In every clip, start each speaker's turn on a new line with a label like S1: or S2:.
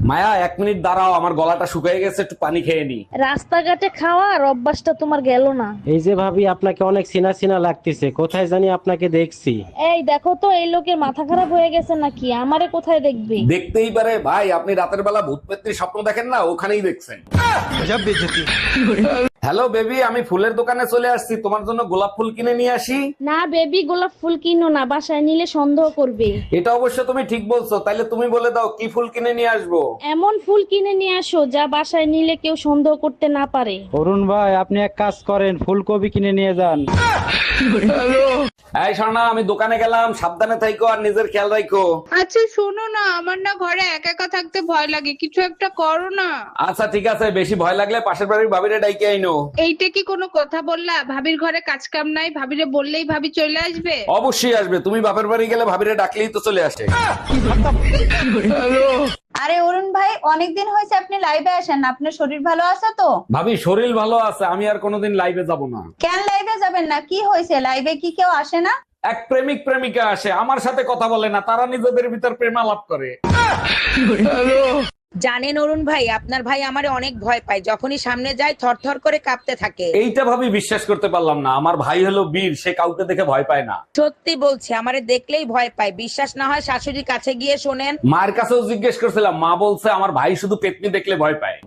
S1: মায়া 1 minute দাঁড়াও, আমার গলাটা শুকিয়ে গেছে, একটু পানি খেয়ে নি।
S2: রাস্তাঘাটে খাওয়ার অভ্যাসটা তোমার গেল না।
S3: এই যে ভাবি, আপনাকে অনেক চিনা চিনা লাগতেছে, কোথায় জানি আপনাকে দেখছি।
S2: এই দেখো তো, এই লোকের মাথা খারাপ হয়ে গেছে নাকি? আমারে কোথায় দেখবে?
S1: দেখতেই পারে ভাই, আপনি রাতের বেলা ভূত পেত্রীর স্বপ্ন দেখেন না, ওখানেই দেখছেন। হ্যালো বেবি, আমি ফুলের দোকানে চলে আসছি, তোমার জন্য গোলাপ ফুল কিনে নিয়ে আসি।
S2: না বেবি, গোলাপ ফুল কিনো না, বাসায় নিলে সন্দেহ করবে।
S1: এটা অবশ্য তুমি ঠিক বলছো, তাইলে তুমি বলে দাও কি ফুল কিনে নিয়ে আসবো।
S2: এমন ফুল কিনে নিয়ে আসো যা বাসায় নিলে কেউ সন্দেহ করতে না পারে।
S3: অরুণ ভাই, আপনি এক কাজ করেন, ফুলকপি কিনে নিয়ে যান।
S1: এই শোনা, আমি দোকানে গেলাম, সাবধানে থাইকো আর নিজের খেয়াল রাখো।
S4: আচ্ছা শোনো না, আমার না ঘরে একা একা থাকতে ভয় লাগে, কিছু একটা করো না।
S1: আচ্ছা ঠিক আছে, বেশি ভয় লাগলে পাশের বাড়ির ভাবিরে ডাইকে আইনো।
S4: এইটা কি কোনো কথা বললা? ভাবির ঘরে কাজ কাম নাই, ভাবিরে বললেই ভাবি চলে আসবে?
S1: অবশ্যই আসবে, তুমি বাপের বাড়ি গেলে ভাবিরে ডাকলেই তো চলে আসে।
S5: আরে অরুণ ভাই, অনেকদিন হয়েছে আপনি লাইভে আসেন না, আপনার শরীর ভালো আছে তো?
S1: ভাবি শরীর ভালো আছে, আমি আর কোনোদিন লাইভে যাব না।
S5: কেন লাইভে যাবেন না? কি হয়েছে? লাইভে কি কেউ আসে না?
S1: এক প্রেমিক প্রেমিকা আসে, আমার সাথে কথা বলে না, তারা নিজেদের ভিতর প্রেমালাপ করে।
S6: জানেন অরুণ ভাই, আপনার ভাই আমারে অনেক ভয় পায়, যখনই সামনে যায় থরথর করে কাঁপতে থাকে।
S1: এইটা ভাবি বিশ্বাস করতে পারলাম না, আমার ভাই হলো বীর, সে কাউকে দেখে ভয় পায় না।
S6: সত্যি বলছি, আমারে দেখলেই ভয় পায়। বিশ্বাস না হয় শাশুড়ির কাছে গিয়ে শোনেন।
S1: মায়ের কাছেও জিজ্ঞেস করছিলাম, মা বলছে আমার ভাই শুধু পেতনি দেখলে ভয় পায়।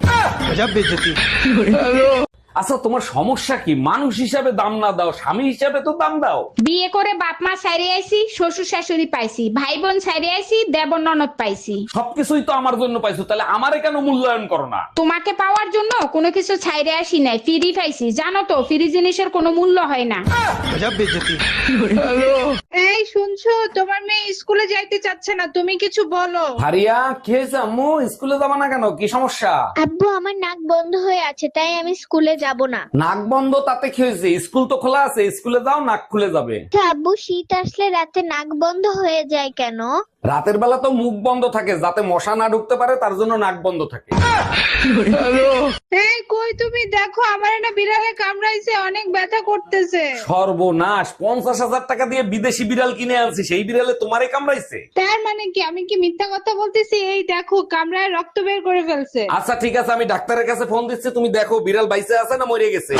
S1: আচ্ছা তোমার সমস্যা কি? মানুষ হিসাবে দাম না দাও, স্বামী হিসাবে তো দাম দাও।
S4: বিয়ে করে বাপ মা ছাড়ে আইছি, শ্বশুর শাশুড়ি পাইছি, ভাই বোন ছাড়ে আইছি, দেবর ননদ পাইছি।
S1: সবকিছুই তো আমার জন্য পাইছো, তাহলে আমারে কেন মূল্যায়ন করো না?
S4: তোমাকে পাওয়ার জন্য কোনো কিছু ছাইরে আসি নাই, ফ্রি পাইছি। জানো তো, ফ্রি জিনিসের কোনো মূল্য হয় না। এই শুনছো, তোমার মেয়ে স্কুলে যাইতে চাচ্ছে না, তুমি কিছু বলো।
S1: হারিয়া কি হয়েছে আম্মু, স্কুলে যাবা না কেন? কি সমস্যা?
S7: আব্বু, আমার নাক বন্ধ হয়ে আছে, তাই আমি স্কুলে যাব না।
S1: নাক বন্ধ তাতে কি হয়েছে? স্কুল তো খোলা আছে, স্কুলে যাও, নাক খুলে যাবে।
S7: আচ্ছা আব্বু, শীত আসলে রাতে নাক বন্ধ হয়ে যায় কেন?
S1: রাতের বেলা তো মুখ বন্ধ থাকে, যাতে মশা না ঢুকতে পারে, তার জন্য নাক বন্ধ থাকে।
S4: এই কই তুমি, দেখো আমার না বিড়ালে কামড়াইছে, অনেক ব্যথা করতেছে।
S1: সর্বনাশ, 50,000 টাকা দিয়ে বিদেশি বিড়াল কিনে আনছি, সেই বিড়ালে তোমারে কামড়াইছে?
S4: তার মানে কি, আমি কি মিথ্যা কথা বলতেছি? এই দেখো, কামড়ায় রক্ত বের করে ফেলছে।
S1: আচ্ছা ঠিক আছে, আমি ডাক্তারের কাছে ফোন দিচ্ছি, তুমি দেখো বিড়াল বাইসে আছে না মরে গেছে।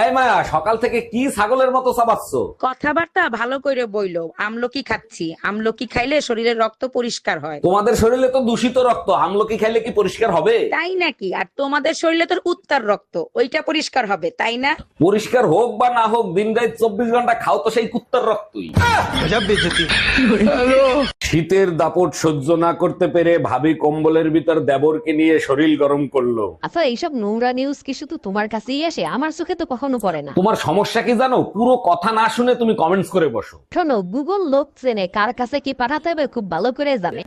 S1: এই মায়া, সকাল থেকে কি ছাগলের মতো চাবাচ্ছ?
S6: কথাবার্তা ভালো করে বইলো। আমলকি খাচ্ছি, আমলকি খাইলে শরীরের রক্ত পরিষ্কার হয়।
S1: তোমাদের শরীরে তো দূষিত রক্ত, আমলকি খাইলে কি পরিষ্কার হবে?
S6: তাই নাকি? আর তোমাদের শরীরে তোর উত্তর রক্ত, ওইটা পরিষ্কার হবে, তাই না?
S1: পরিষ্কার হোক বা না হোক, দিন রাত 24 ঘন্টা খাও তো সেই কুত্তার রক্তই। শীতের দাপট সহ্য না করতে পেরে ভাবি কম্বলের ভিতর দেবরকে নিয়ে শরীর গরম করলো।
S8: আচ্ছা, এইসব নোংরা নিউজ কি শুধু তোমার কাছেই আসে? আমার চোখে তো কখনো পড়ে না।
S1: তোমার সমস্যা কি জানো? পুরো কথা না শুনে তুমি কমেন্টস করে বসো।
S8: শোনো, গুগল লোক চেনে, কার কাছে কি পাঠাতে হবে খুব ভালো করে জানে।